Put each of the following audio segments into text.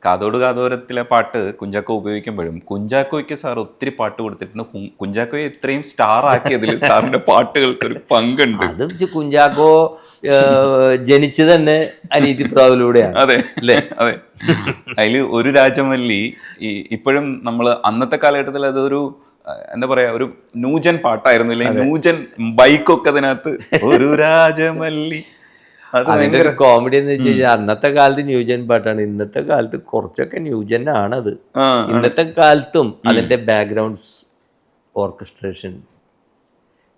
കാതോട് കാതോരത്തിലെ പാട്ട് കുഞ്ചാക്കോ ഉപയോഗിക്കുമ്പോഴും കുഞ്ചാക്കോയ്ക്ക് സാർ ഒത്തിരി പാട്ട് കൊടുത്തിട്ടുണ്ട്. കുഞ്ചാക്കോയെ ഇത്രയും സ്റ്റാർ ആക്കിയതിൽ സാറിന്റെ പാട്ടുകൾക്ക് ഒരു പങ്കുണ്ട്. അതും കുഞ്ചാക്കോ ജനിച്ചത് തന്നെ അനീതി പ്രാവിലൂടെയാണ്. അതെ അല്ലേ? അതെ. അതിൽ ഒരു രാജമല്ലി ഇപ്പോഴും നമ്മൾ അന്നത്തെ കാലഘട്ടത്തിൽ അതൊരു എന്താ പറയാ, ഒരു ന്യൂജൻ പാട്ടായിരുന്നു. ഇല്ലേ, ന്യൂജൻ ബൈക്കൊക്കെ അതിനകത്ത് ഒരു രാജമല്ലി. അതിന്റെ ഒരു കോമഡി എന്ന് വെച്ച് കഴിഞ്ഞാൽ അന്നത്തെ കാലത്ത് ന്യൂജൻ പാട്ടാണ്, ഇന്നത്തെ കാലത്ത് കുറച്ചൊക്കെ ന്യൂജൻ ആണത്. ഇന്നത്തെ കാലത്തും അതിന്റെ ബാക്ക്ഗ്രൗണ്ട്സ് ഓർക്കസ്ട്രേഷൻ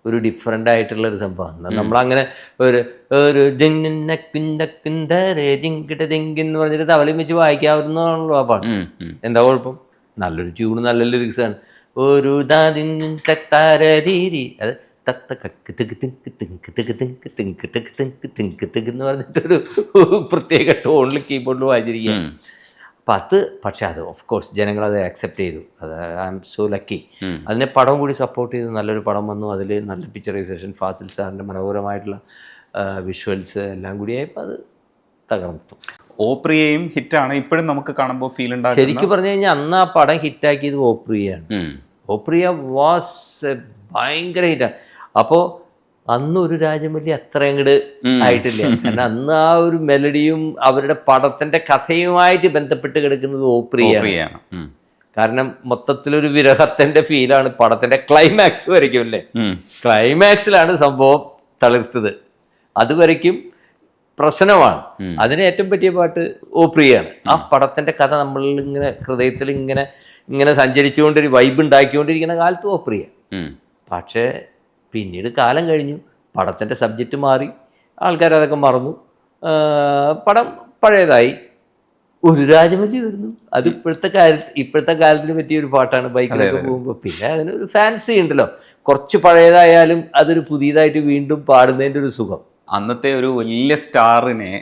ഒരു ഡിഫറെന്റ് ആയിട്ടുള്ള ഒരു സംഭവമാണ്. നമ്മളങ്ങനെ ഒരു ഒരു എന്ന് പറഞ്ഞിട്ട് തവലയും വെച്ച് വായിക്കാവുന്നതാണല്ലോ ആ പാട്ട്. എന്താ കുഴപ്പം? നല്ലൊരു ട്യൂണ്, നല്ല ലിറിക്സാണ്. ഒരു തത്താരീരി, അത് എന്ന് പറഞ്ഞിട്ടൊരു പ്രത്യേക ടോണിൽ കീബോർഡിൽ വായിച്ചിരിക്കുക. അപ്പം അത് പക്ഷെ അത് ഓഫ് കോഴ്സ് ജനങ്ങളത് ആക്സെപ്റ്റ് ചെയ്തു. അത് ഐ എം സോ ലക്കി. അതിനെ പടം കൂടി സപ്പോർട്ട് ചെയ്തു. നല്ലൊരു പടം വന്നു. അതിൽ നല്ല പിക്ചറൈസേഷൻ, ഫാസിൽ സാറിൻ്റെ മനോഹരമായിട്ടുള്ള വിഷ്വൽസ് എല്ലാം കൂടിയായപ്പോൾ അത് തകർത്തു. ഓപ്രിയയും ഹിറ്റാണ്. ഇപ്പോഴും നമുക്ക് കാണുമ്പോൾ ഫീൽ ഉണ്ടാകും. ശരിക്കും പറഞ്ഞു കഴിഞ്ഞാൽ അന്ന് ആ പടം ഹിറ്റാക്കിയത് ഓപ്രിയയാണ്. ഓപ്രിയ വാസ് ഭയങ്കര ഹിറ്റാണ്. അപ്പോൾ അന്ന് ഒരു രാജമല്ലി അത്ര അങ്ങോട്ട് ആയിട്ടില്ല. കാരണം അന്ന് ആ ഒരു മെലഡിയും അവരുടെ പടത്തിന്റെ കഥയുമായിട്ട് ബന്ധപ്പെട്ട് കിടക്കുന്നത് ഓപ്രിയയാണ്. കാരണം മൊത്തത്തിലൊരു വിരഹത്തിന്റെ ഫീലാണ് പടത്തിന്റെ ക്ലൈമാക്സ് വരയ്ക്കും. അല്ലേ, ക്ലൈമാക്സിലാണ് സംഭവം തളിർത്തത്. അതുവരയ്ക്കും പ്രശ്നമാണ്. അതിന് ഏറ്റവും പറ്റിയ പാട്ട് ഓപ്രിയാണ്. ആ പടത്തിന്റെ കഥ നമ്മളിൽ ഇങ്ങനെ ഹൃദയത്തിൽ ഇങ്ങനെ ഇങ്ങനെ സഞ്ചരിച്ചുകൊണ്ടൊരു വൈബ് ഉണ്ടാക്കിക്കൊണ്ടിരിക്കുന്ന കാലത്ത് ഓപ്രിയ. പക്ഷേ പിന്നീട് കാലം കഴിഞ്ഞു, പടത്തിൻ്റെ സബ്ജക്റ്റ് മാറി, ആൾക്കാരതൊക്കെ മറന്നു, പടം പഴയതായി. ഒരു രാജമല്ലി വരുന്നു. അത് ഇപ്പോഴത്തെ കാലത്തിന് പറ്റിയ ഒരു പാട്ടാണ്. ബൈക്കിലൊക്കെ പോകുമ്പോൾ പിന്നെ അതിനൊരു ഫാൻസി ഉണ്ടല്ലോ. കുറച്ച് പഴയതായാലും അതൊരു പുതിയതായിട്ട് വീണ്ടും പാടുന്നതിൻ്റെ ഒരു സുഖം. അന്നത്തെ ഒരു വലിയ സ്റ്റാറിനെ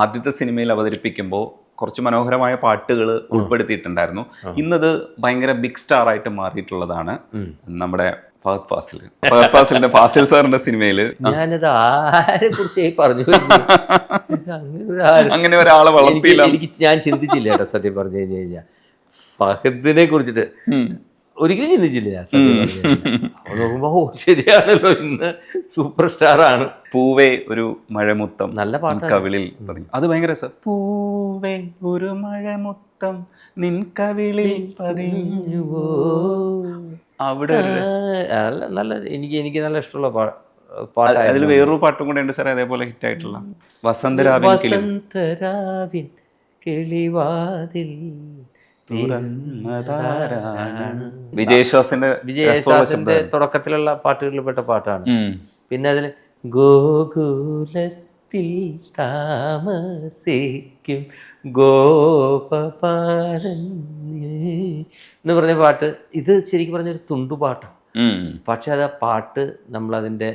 ആദ്യത്തെ സിനിമയിൽ അവതരിപ്പിക്കുമ്പോൾ കുറച്ച് മനോഹരമായ പാട്ടുകൾ ഉൾപ്പെടുത്തിയിട്ടുണ്ടായിരുന്നു. ഇന്നത് ഭയങ്കര ബിഗ് സ്റ്റാർ ആയിട്ട് മാറിയിട്ടുള്ളതാണ് നമ്മുടെ ഫഹദ് ഫാസിൽ. ഫഹദ് ഫാസിലിന്റെ ഫാസിൽ സാറിന്റെ സിനിമയില് ഞാനത് ആരെ കുറിച്ച് പറഞ്ഞു, അങ്ങനെ ഒരാളെ വളർത്തിയില്ല. ഞാൻ ചിന്തിച്ചില്ല കേട്ടോ സത്യം പറഞ്ഞു കഴിഞ്ഞു കഴിഞ്ഞാൽ. ഫഹദിനെ കുറിച്ചിട്ട് ഒരിക്കലും ചിന്തിച്ചില്ല. നോക്കുമ്പോ ശരിയാണല്ലോ, ഇന്ന് സൂപ്പർ സ്റ്റാർ ആണ്. പൂവേ ഒരു മഴമുത്തം, നല്ല പാട്ട്, കവിളിൽ പറഞ്ഞു. അത് ഭയങ്കര രസം. പൂവേ ഒരു മഴമുത്തം നിൻ കവിളിൽ പതിഞ്ഞുവോ. അവിടെ നല്ല എനിക്ക് നല്ല ഇഷ്ടമുള്ള പാട്ട്. അതിൽ വേറൊരു പാട്ടും കൂടെ ഉണ്ട് സാറേ അതേപോലെ ഹിറ്റ് ആയിട്ടുള്ള, വസന്തരാവിൻ കിളിവാതിൽ. വിജയശ്വാസിന്റെ തുടക്കത്തിലുള്ള പാട്ടുകളിൽ പെട്ട പാട്ടാണ്. പിന്നെ അതിൽ ഗോകുലത്തിൽ താമസിക്കും ഗോപപാലൻ എന്ന് പറഞ്ഞ പാട്ട്. ഇത് ശരിക്കും പറഞ്ഞൊരു തുണ്ടുപാട്ടാണ്. പക്ഷെ അത് ആ പാട്ട് നമ്മളതിൻ്റെ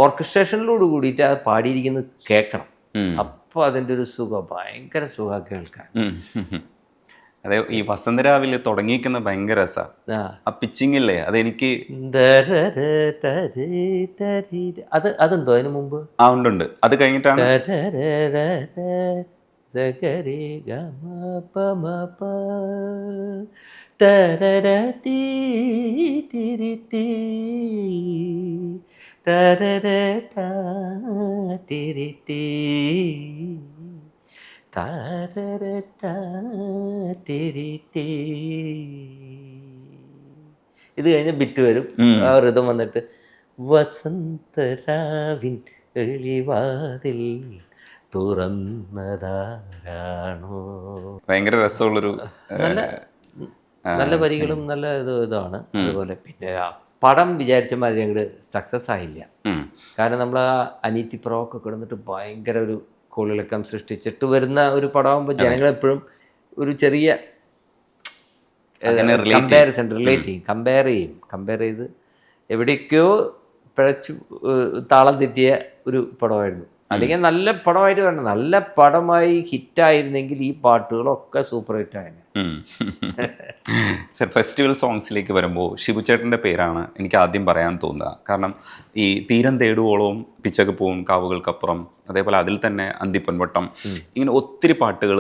ഓർക്കസ്ട്രേഷനിലോട് കൂടിയിട്ട് അത് പാടിയിരിക്കുന്നത് കേൾക്കണം. അപ്പോൾ അതിൻ്റെ ഒരു സുഖം, ഭയങ്കര സുഖം കേൾക്കാൻ. അതെ, ഈ വസന്തരാവിൽ തുടങ്ങിയിരിക്കുന്ന ഭയങ്കര രസമാണ്. ആ പിച്ചിങ്ങില്ലേ, അതെനിക്ക് അതുണ്ടോ അതിന് മുമ്പ്? ആ ഉണ്ട്. അത് കഴിഞ്ഞിട്ടാണ് ഇത് കഴിഞ്ഞ ബിറ്റ് വരും. ആ ഋതം വന്നിട്ട് വസന്തരാവിൻ എളിവാതിൽ തുറന്നതാരാണോ. ഭയങ്കര രസമുള്ളൊരു നല്ല വരികളും നല്ല ഇതാണ്. അതുപോലെ പിന്നെ പടം വിചാരിച്ച മാതിരി അങ്ങോട്ട് സക്സസ് ആയില്ല. കാരണം നമ്മൾ ആ അനീതി പ്രൊവൊക്കെ കിടന്നിട്ട് ഭയങ്കര ഒരു കോളിളക്കം സൃഷ്ടിച്ചിട്ട് വരുന്ന ഒരു പടമാകുമ്പോൾ ജനങ്ങളെപ്പോഴും ഒരു ചെറിയ കമ്പാരിസൺ കമ്പയർ ചെയ്ത് എവിടേക്കോ പിഴച്ചു താളം തെറ്റിയ ഒരു പടമായിരുന്നു. അല്ലെങ്കിൽ നല്ല പടമായിട്ട് വേണം, നല്ല പടമായി ഹിറ്റായിരുന്നെങ്കിൽ ഈ പാട്ടുകളൊക്കെ സൂപ്പർ ഹിറ്റായിരുന്നു. സർ ഫെസ്റ്റിവൽ സോങ്സിലേക്ക് വരുമ്പോൾ ഷിബുചേട്ടൻ്റെ പേരാണ് എനിക്ക് ആദ്യം പറയാൻ തോന്നുക. കാരണം ഈ തീരം തേടുവോളവും പിച്ചകപ്പൂവും കാവുകൾക്കപ്പുറം, അതേപോലെ അതിൽ തന്നെ അന്തിപ്പൊൻവട്ടം, ഇങ്ങനെ ഒത്തിരി പാട്ടുകൾ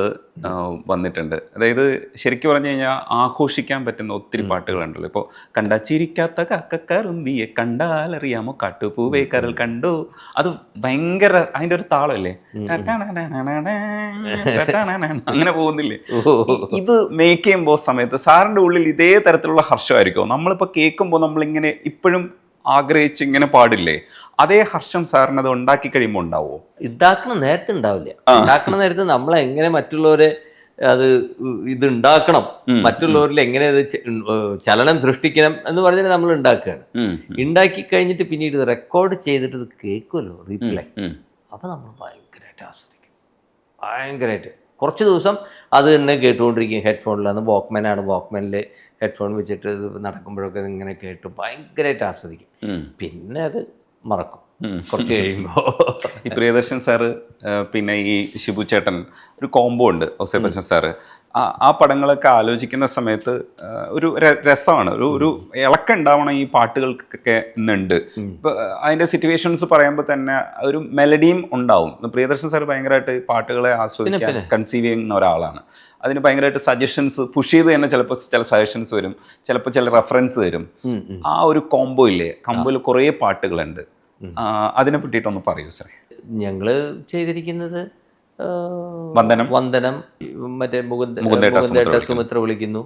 വന്നിട്ടുണ്ട്. അതായത് ശരിക്കും പറഞ്ഞു കഴിഞ്ഞാൽ ആഘോഷിക്കാൻ പറ്റുന്ന ഒത്തിരി പാട്ടുകളുണ്ടല്ലോ. ഇപ്പോൾ കണ്ടാച്ചിരിക്കാത്ത കക്കറുമ്പിയെ കണ്ടാലറിയാമോ കാട്ടുപൂവേ കരൽ കണ്ടു, അത് ഭയങ്കര അതിൻ്റെ ഒരു താളമല്ലേ, അങ്ങനെ പോകുന്നില്ലേ. ഇത് മേക്ക് ചെയ്യുമ്പോൾ സമയത്ത് സാറിൻ്റെ ഉള്ളിൽ ഇതേ തരത്തിലുള്ള ഹർഷമായിരിക്കും. നമ്മളിപ്പോൾ കേൾക്കുമ്പോൾ നമ്മളിങ്ങനെ ഇപ്പോഴും ആഗ്രഹിച്ച് ഇങ്ങനെ പാടില്ലേ, അതേ ഹർഷം സാറിന് അത് ഉണ്ടാക്കി കഴിയുമ്പോൾ ഉണ്ടാവുമോ? ഉണ്ടാക്കണ നേരത്തെ ഉണ്ടാവില്ല. ഉണ്ടാക്കണ നേരത്തെ നമ്മളെങ്ങനെ മറ്റുള്ളവരെ അത് ഇത് ഉണ്ടാക്കണം, മറ്റുള്ളവരിൽ എങ്ങനെ അത് ചലനം സൃഷ്ടിക്കണം എന്ന് പറഞ്ഞാൽ നമ്മൾ ഉണ്ടാക്കുകയാണ്. ഉണ്ടാക്കി കഴിഞ്ഞിട്ട് പിന്നീട് ഇത് റെക്കോർഡ് ചെയ്തിട്ട് ഇത് കേൾക്കുമല്ലോ റീപ്ലേ, അപ്പം നമ്മൾ ഭയങ്കരമായിട്ട് ആസ്വദിക്കും. ഭയങ്കരമായിട്ട് കുറച്ച് ദിവസം അത് തന്നെ കേട്ടുകൊണ്ടിരിക്കും. ഹെഡ്ഫോണിലാണ്, വാക്ക്മാനിൽ ഹെഡ്ഫോൺ വെച്ചിട്ട് ഇത് നടക്കുമ്പോഴൊക്കെ ഇങ്ങനെ കേട്ട് ഭയങ്കരമായിട്ട് ആസ്വദിക്കും. പിന്നെ അത് മറക്കും കുറച്ച് കഴിയുമ്പോൾ. ഈ പ്രിയദർശൻ സാറ് പിന്നെ ഈ ഷിബു ചേട്ടൻ ഒരു കോംബോ ഉണ്ട്, ഔസേപ്പ് ബച്ചൻ സാറ്. ആ പടങ്ങളൊക്കെ ആലോചിക്കുന്ന സമയത്ത് ഒരു രസമാണ്, ഒരു ഇളക്കം ഉണ്ടാവണം ഈ പാട്ടുകൾക്കൊക്കെ ഇന്നുണ്ട്. ഇപ്പം അതിൻ്റെ സിറ്റുവേഷൻസ് പറയുമ്പോൾ തന്നെ ഒരു മെലഡിയും ഉണ്ടാവും. പ്രിയദർശൻ സാർ ഭയങ്കരമായിട്ട് പാട്ടുകളെ ആസ്വദിക്കാൻ കൺസീവ് ചെയ്യുന്ന ഒരാളാണ്. അതിന് ഭയങ്കരമായിട്ട് സജഷൻസ് പുഷ് ചെയ്ത് തന്നെ ചിലപ്പോൾ ചില സജഷൻസ് വരും, ചിലപ്പോൾ ചില റെഫറൻസ് വരും. ആ ഒരു കോംബോ ഇല്ലേ, കോംബോയിൽ കുറേ പാട്ടുകളുണ്ട്. അതിനെ പറ്റിയിട്ടൊന്ന് പറയൂ സാർ. ഞങ്ങൾ ചെയ്തിരിക്കുന്നത് വന്ദനം, മറ്റേ മുകുന്ദേട്ട സുമിത്ര വിളിക്കുന്നു,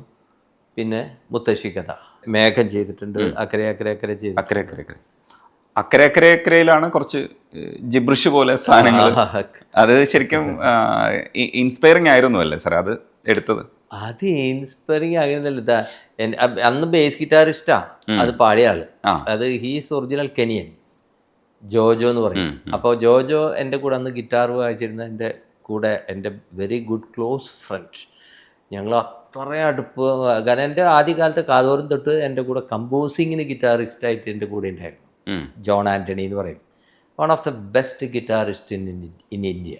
പിന്നെ മുത്തശ്ശി കഥ, മേഘം ചെയ്തിട്ടുണ്ട്, അക്കരെ ചെയ്തു. അക്കരയിലാണ് കുറച്ച് ജിബ്രിഷ് പോലെ സാധനങ്ങൾ. അത് ശരിക്കും ഇൻസ്പയറിംഗ് ആയിരുന്നു അല്ലേ സാർ അത് എടുത്തത്? അത് ഇൻസ്പയറിംഗ് ആകുന്നില്ല. അന്ന് ബേസ് ഗിറ്റാറിസ്റ്റാ അത് പാടിയ ആള്. അത് ഹീസ് ഒറിജിനൽ കെനിയൻ, ജോജോ എന്ന് പറയും. അപ്പോൾ ജോജോ എൻ്റെ കൂടെ അന്ന് ഗിറ്റാർ വായിച്ചിരുന്ന എൻ്റെ കൂടെ എൻ്റെ വെരി ഗുഡ് ക്ലോസ് ഫ്രണ്ട്. ഞങ്ങൾ അത്ര അടുപ്പ്. കാരണം എൻ്റെ ആദ്യകാലത്തെ കാതോരം തൊട്ട് എൻ്റെ കൂടെ കമ്പോസിങ്ങിന് ഗിറ്റാറിസ്റ്റായിട്ട് എൻ്റെ കൂടെ ഉണ്ടായിരുന്നു ജോൺ ആൻ്റണി എന്ന് പറയും. One of the best guitarist in India.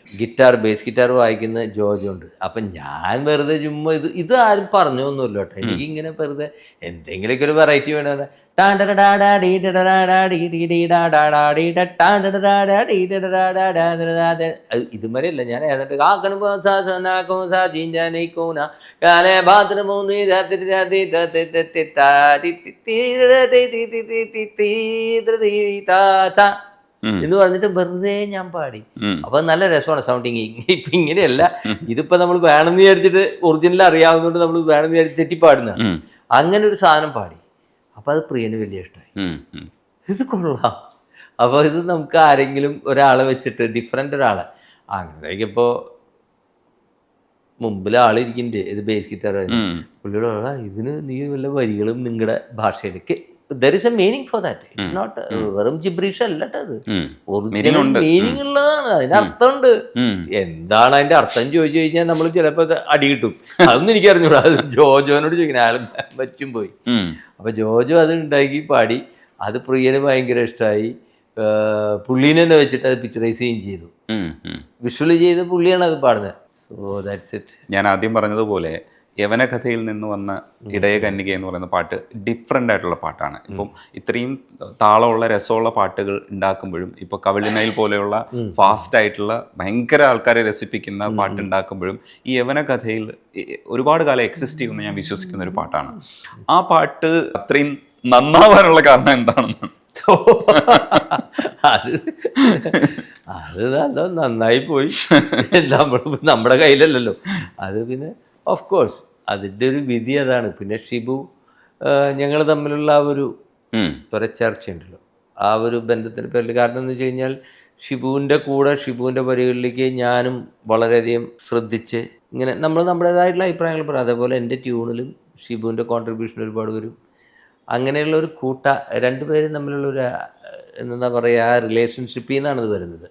Base guitar വായിക്കുന്ന ജോജോ ഉണ്ട്. അപ്പം ഞാൻ വെറുതെ ചുമ്മാ ഇത് ആരും പറഞ്ഞൊന്നുമില്ല കേട്ടോ. എനിക്കിങ്ങനെ വെറുതെ എന്തെങ്കിലുമൊക്കെ ഒരു വെറൈറ്റി വേണം. ഇതുവരെയല്ല ഞാൻ ഏതാണ്ട് എന്ന് പറഞ്ഞിട്ട് വെറുതെ ഞാൻ പാടി. അപ്പൊ നല്ല രസമാണ് സൗണ്ടിങ്. ഇപ്പൊ ഇങ്ങനെയല്ല, ഇതിപ്പോ നമ്മൾ വേണമെന്ന് വിചാരിച്ചിട്ട് ഒറിജിനൽ അറിയാവുന്നതുകൊണ്ട് നമ്മൾ വേണമെന്ന് വിചാരിച്ച് തെറ്റിപ്പാടുന്ന അങ്ങനെ ഒരു സാധനം പാടി. അപ്പൊ അത് പ്രിയന് വലിയ ഇഷ്ടമായി. ഇത് കൊള്ളാം. അപ്പൊ ഇത് നമുക്ക് ആരെങ്കിലും ഒരാളെ വെച്ചിട്ട് ഡിഫറെന്റ് ഒരാളെ അങ്ങനെ ഇപ്പോൾ മുമ്പിൽ ആളിരിക്കുന്നുണ്ട്, ഇത് ബേസ് ഗിറ്റാർ. പുള്ളിയുടെ ഇതിന് നീ വല്ല വരികളും നിങ്ങളുടെ ഭാഷയിലേക്ക് there is a meaning for that. It's not വെറും ജിബ്രീഷ് അല്ല അത്, ഒറിജിനൽ മീനിങ് ഉള്ളതാണ്. അതിന് അർത്ഥമുണ്ട്. എന്താണ് അതിന്റെ അർത്ഥം ചോദിച്ചു കഴിഞ്ഞാൽ നമ്മൾ ചിലപ്പോൾ അടി കിട്ടും. അതൊന്നും എനിക്ക് അറിഞ്ഞൂടാ. അത് ജോജോനോട് ചോദിക്കണം, അയാൾ പറ്റും പോയി. അപ്പൊ ജോജോ അത് ഉണ്ടാക്കി പാടി. അത് പ്രിയന് ഭയങ്കര ഇഷ്ടമായി. പുള്ളീനെ തന്നെ വെച്ചിട്ട് അത് പിക്ചറൈസ് ചെയ്യുകയും ചെയ്തു. വിഷ്വലി ചെയ്ത് പുള്ളിയാണ് അത് പാടുന്നത്. So that's it. ഞാൻ ആദ്യം പറഞ്ഞതുപോലെ യവനകഥയിൽ നിന്ന് വന്ന ഇടയ കന്യക എന്ന് പറയുന്ന പാട്ട് ഡിഫറെൻ്റ് ആയിട്ടുള്ള പാട്ടാണ്. ഇപ്പം ഇത്രയും താളമുള്ള രസമുള്ള പാട്ടുകൾ ഉണ്ടാക്കുമ്പോഴും ഇപ്പോൾ കവിളിനയിൽ പോലെയുള്ള ഫാസ്റ്റ് ആയിട്ടുള്ള ഭയങ്കര ആൾക്കാരെ രസിപ്പിക്കുന്ന പാട്ട് ഉണ്ടാക്കുമ്പോഴും ഈ യവനകഥയിൽ ഒരുപാട് കാലം എക്സിസ്റ്റ് ചെയ്യുമെന്ന് ഞാൻ വിശ്വസിക്കുന്ന ഒരു പാട്ടാണ്. ആ പാട്ട് അത്രയും നന്നാവാനുള്ള കാരണം എന്താണെന്ന് അത് നന്നായി പോയി. നമ്മുടെ കയ്യിലല്ലല്ലോ അത്. പിന്നെ ഓഫ് കോഴ്സ് അതിൻ്റെ ഒരു വിധി അതാണ്. പിന്നെ ഷിബു ഞങ്ങൾ തമ്മിലുള്ള ആ ഒരു ചർച്ചയുണ്ടല്ലോ, ആ ഒരു ബന്ധത്തിൻ്റെ പേരിൽ. കാരണം എന്ന് വെച്ച് കഴിഞ്ഞാൽ ഷിബുവിൻ്റെ കൂടെ ഷിബുവിൻ്റെ വരികളിലേക്ക് ഞാനും വളരെയധികം ശ്രദ്ധിച്ച് ഇങ്ങനെ നമ്മൾ നമ്മുടേതായിട്ടുള്ള അഭിപ്രായങ്ങൾ പറയാം. അതേപോലെ എൻ്റെ ട്യൂണിലും ഷിബുവിൻ്റെ കോൺട്രിബ്യൂഷൻ ഒരുപാട് വരും. അങ്ങനെയുള്ള ഒരു രണ്ടുപേരും തമ്മിലുള്ള ഒരു എന്താ പറയുക, ആ റിലേഷൻഷിപ്പിൽ നിന്നാണ് ഇത് വരുന്നത്.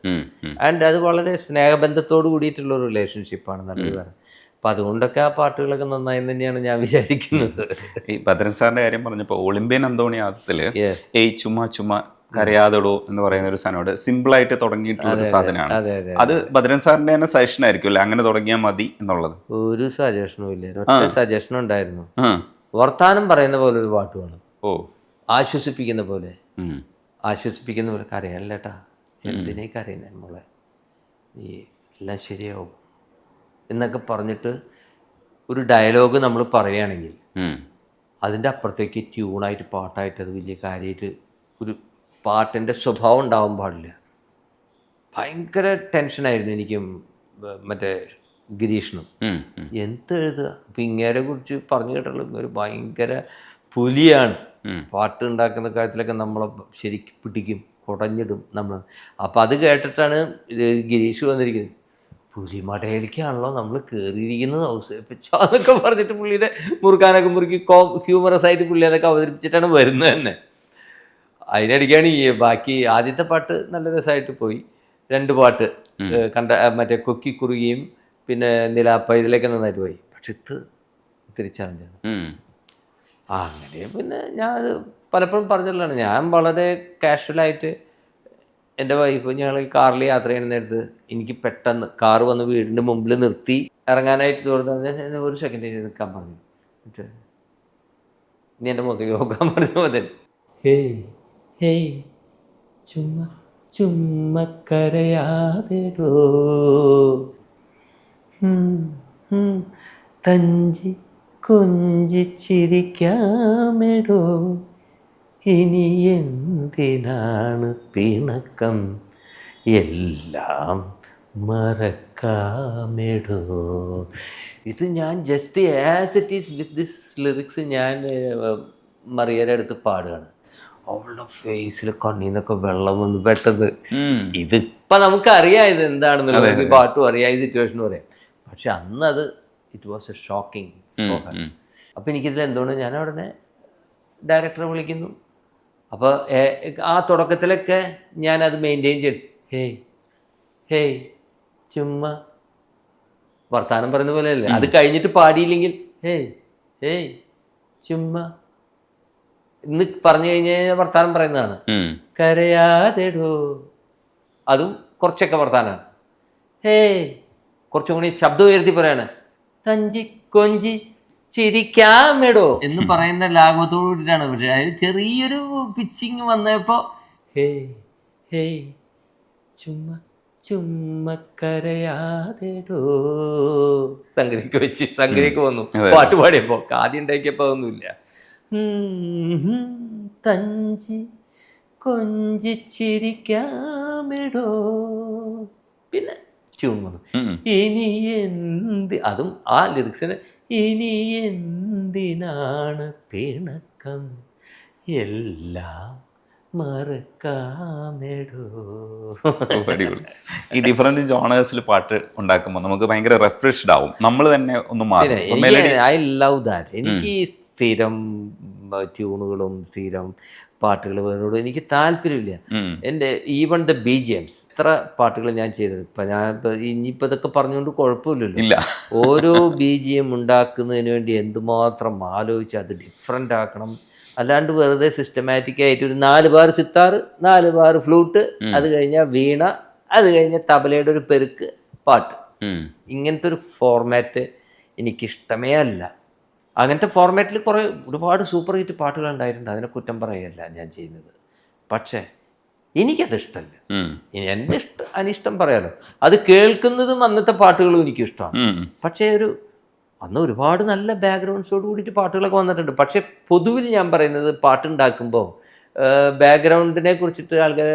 ആൻഡ് അത് വളരെ സ്നേഹബന്ധത്തോട് കൂടിയിട്ടുള്ള ഒരു റിലേഷൻഷിപ്പാണ് നല്ലത് പറയുന്നത്. അപ്പം അതുകൊണ്ടൊക്കെ ആ പാട്ടുകളൊക്കെ നന്നായി തന്നെയാണ് ഞാൻ വിചാരിക്കുന്നത്. ഈ ഭദ്രൻ സാറിൻ്റെ കാര്യം പറഞ്ഞപ്പോൾ ഒളിമ്പ്യൻ അന്തോണിയാദത്തിൽ ഏയ് ചുമ്മാ ചുമ്മാ കരയാതടോ എന്ന് പറയുന്ന ഒരു സാധനോട് സിമ്പിളായിട്ട് തുടങ്ങിയിട്ടുള്ള ഒരു സാധനമാണ്. അത് ഭദ്രൻ സാറിൻ്റെ തന്നെ സജഷൻ ആയിരിക്കും അല്ലേ, അങ്ങനെ തുടങ്ങിയാൽ മതി എന്നുള്ളത്? ഒരു സജഷനും ഇല്ല, ഒറ്റ സജഷൻ ഉണ്ടായിരുന്നു. വർത്താനം പറയുന്ന പോലെ ഒരു പാട്ട് വേണം, ഓ ആശ്വസിപ്പിക്കുന്ന പോലെ. ഉം. ആശ്വസിപ്പിക്കുന്ന പോലെ, കരയല്ലേട്ടാ, എന്തിനേ കരയുന്നേ മോളെ, നീ എല്ലാം ശരിയാവും എന്നൊക്കെ പറഞ്ഞിട്ട് ഒരു ഡയലോഗ് നമ്മൾ പറയുകയാണെങ്കിൽ ഉം. അതിൻ്റെ അപ്പുറത്തേക്ക് ട്യൂണായിട്ട് പാട്ടായിട്ട് അത് വലിയ കാര്യമായിട്ട് ഒരു പാട്ടിൻ്റെ സ്വഭാവം ഉണ്ടാവാൻ പാടില്ല. ഭയങ്കര ടെൻഷനായിരുന്നു എനിക്കും മറ്റേ ഗിരീഷിനും. ഉം. ഉം. എന്തെഴുതുക, അപ്പം ഇങ്ങേരെ കുറിച്ച് പറഞ്ഞു കേട്ടുള്ളൂ, ഒരു ഭയങ്കര പുലിയാണ്. പാട്ട് ഉണ്ടാക്കുന്ന കാര്യത്തിലൊക്കെ നമ്മളെ ശരിക്കും പിടിക്കും, കുടഞ്ഞിടും നമ്മൾ. അപ്പം അത് കേട്ടിട്ടാണ് ഇത് ഗിരീഷ് വന്നിരിക്കുന്നത്. പുലിമടയിലേക്കാണല്ലോ നമ്മൾ കയറിയിരിക്കുന്നത് ഔസേപ്പിച്ചെന്നൊക്കെ പറഞ്ഞിട്ട് പുള്ളിയുടെ മുറുക്കാനൊക്കെ മുറുക്കി ഹ്യൂമറസ് ആയിട്ട് പുള്ളി അതൊക്കെ അവതരിപ്പിച്ചിട്ടാണ് വരുന്നത് തന്നെ. അതിനിടയ്ക്കാണ് ഈ ബാക്കി ആദ്യത്തെ പാട്ട് നല്ല രസമായിട്ട് പോയി. 2 പാട്ട് മറ്റേ കൊക്കിക്കുറുകിയും പിന്നെ നിലാപ്പ ഇതിലേക്ക് നന്നായിട്ട് പോയി. പക്ഷെ ഇത് ഇത്തിരി ചലഞ്ചാണ്. അങ്ങനെ പിന്നെ ഞാൻ അത് പലപ്പോഴും പറഞ്ഞിട്ടുള്ളതാണ്. ഞാൻ വളരെ കാഷ്വലായിട്ട് എൻ്റെ വൈഫ് ഞങ്ങൾ കാറിൽ യാത്ര ചെയ്യുന്ന നേരത്ത് എനിക്ക് പെട്ടെന്ന് കാറ് വന്ന് വീടിൻ്റെ മുമ്പിൽ നിർത്തി ഇറങ്ങാനായിട്ട് തോന്നുന്നത് ഒരു സെക്കൻഡ് നിൽക്കാൻ പറഞ്ഞു. എന്നിട്ട് നീ എൻ്റെ മുഖത്തേക്ക് നോക്കാൻ പറഞ്ഞ മുതൽ ഹേയ് ഹേയ് ചുമ്മാ ചുമ്മാ കരയാതെടോ, തഞ്ചി കൊഞ്ചിച്ചിരിക്കാമെടോ, ഇനി എന്തിനാണ് പിണക്കം, എല്ലാം മറക്കാമെടോ. ഇത് ഞാൻ just as it is with this lyrics ഞാൻ മറിയയുടെ അടുത്ത് പാടുകയാണ്. അവളുടെ ഫേസിൽ കണ്ണീന്നൊക്കെ വെള്ളം വന്ന് പെട്ടെന്ന്. ഇതിപ്പോൾ നമുക്കറിയാം ഇത് എന്താണെന്നുള്ളത്, പാട്ടും അറിയാം, ഈ സിറ്റുവേഷനും അറിയാം. പക്ഷെ അന്ന് അത് ഇറ്റ് വാസ് എ ഷോക്കിംഗ്. അപ്പോൾ എനിക്കിതിൽ എന്തുകൊണ്ട് ഞാൻ ഉടനെ ഡയറക്ടറെ വിളിക്കുന്നു. അപ്പോൾ ആ തുടക്കത്തിലൊക്കെ ഞാനത് മെയിൻറ്റെയിൻ ചെയ്തു. ഹേയ് ഹേയ് ചുമ്മാ വർത്താനം പറയുന്ന പോലെയല്ലേ, അത് കഴിഞ്ഞിട്ട് പാടിയില്ലെങ്കിൽ ഹേയ് ഹേയ് ചുമ്മാ ഇന്ന് പറഞ്ഞു കഴിഞ്ഞാൽ വർത്താനം പറയുന്നതാണ്. കരയാതെടോ, അതും കുറച്ചൊക്കെ വർത്താനമാണ്. ഹേയ് കുറച്ചും കൂടി ശബ്ദം ഉയർത്തി പറയാണ്. തഞ്ചി കൊഞ്ചി ചിരിക്കാമെടോ എന്ന് പറയുന്ന ലാഘവത്തോടു കൂടിയിട്ടാണ്. പക്ഷേ അതിന് ചെറിയൊരു പിച്ചിങ് വന്നപ്പോൾ ഹേയ് ഹേയ് ചുമ്മാ ചുമ്മാ കരയാതെടോ സംഗതിക്ക് വന്നു. പാട്ട് പാടിയപ്പോൾ ആദ്യം ഉണ്ടാക്കിയപ്പോൾ അതൊന്നുമില്ല. തഞ്ചി കൊഞ്ചിച്ചിരിക്കാമെടോ, പിന്നെ ട്യൂൺ വന്നു. ഇനി എന്ത്, അതും ആ ലിറിക്സിന് ഇനി എന്തിനാണ് പിണക്കം, എല്ലാം മറക്കാമെടോ. ഈ ഡിഫറെന്റ് ജോണേഴ്സിൽ പാട്ട് ഉണ്ടാക്കുമ്പോൾ നമുക്ക് ഭയങ്കര റിഫ്രഷ്ഡ് ആവും, നമ്മൾ തന്നെ ഒന്ന് മാറും. I love that. എനിക്ക് ഈ സ്ഥിരം ട്യൂണുകളും സ്ഥിരം പാട്ടുകൾ വരുന്നതോട് എനിക്ക് താല്പര്യമില്ല. എൻ്റെ ഈവൺ ദ BGMs എത്ര പാട്ടുകൾ ഞാൻ ചെയ്തത്. ഇപ്പം ഞാൻ ഇനിയിപ്പോൾ ഇതൊക്കെ പറഞ്ഞുകൊണ്ട് കുഴപ്പമില്ലല്ലോ. ഓരോ BGM ഉണ്ടാക്കുന്നതിന് വേണ്ടി എന്തുമാത്രം ആലോചിച്ച് അത് ഡിഫറെൻ്റ് ആക്കണം. അല്ലാണ്ട് വെറുതെ സിസ്റ്റമാറ്റിക് ആയിട്ട് ഒരു 4 ബാർ സിത്താർ, 4 ബാർ ഫ്ലൂട്ട്, അത് കഴിഞ്ഞാൽ വീണ, അത് കഴിഞ്ഞാൽ തബലയുടെ ഒരു പെരുക്ക്, പാട്ട്. ഇങ്ങനത്തെ ഒരു ഫോർമാറ്റ് എനിക്കിഷ്ടമേ അല്ല. അങ്ങനത്തെ ഫോർമാറ്റിൽ ഒരുപാട് സൂപ്പർ ഹിറ്റ് പാട്ടുകൾ ഉണ്ടായിട്ടുണ്ട്, അതിനെ കുറ്റം പറയുകയല്ല ഞാൻ ചെയ്യുന്നത്. പക്ഷേ എനിക്കത് ഇഷ്ടമല്ല. എൻ്റെ അനിഷ്ടം പറയാലോ. അത് കേൾക്കുന്നതും അന്നത്തെ പാട്ടുകളും എനിക്കിഷ്ടമാണ്. പക്ഷേ അന്ന് ഒരുപാട് നല്ല ബാക്ക്ഗ്രൗണ്ട്സോട് കൂടിയിട്ട് പാട്ടുകളൊക്കെ വന്നിട്ടുണ്ട്. പക്ഷേ പൊതുവിൽ ഞാൻ പറയുന്നത് പാട്ടുണ്ടാക്കുമ്പോൾ ബാക്ക്ഗ്രൗണ്ടിനെ കുറിച്ചിട്ട് ആൾക്കാർ,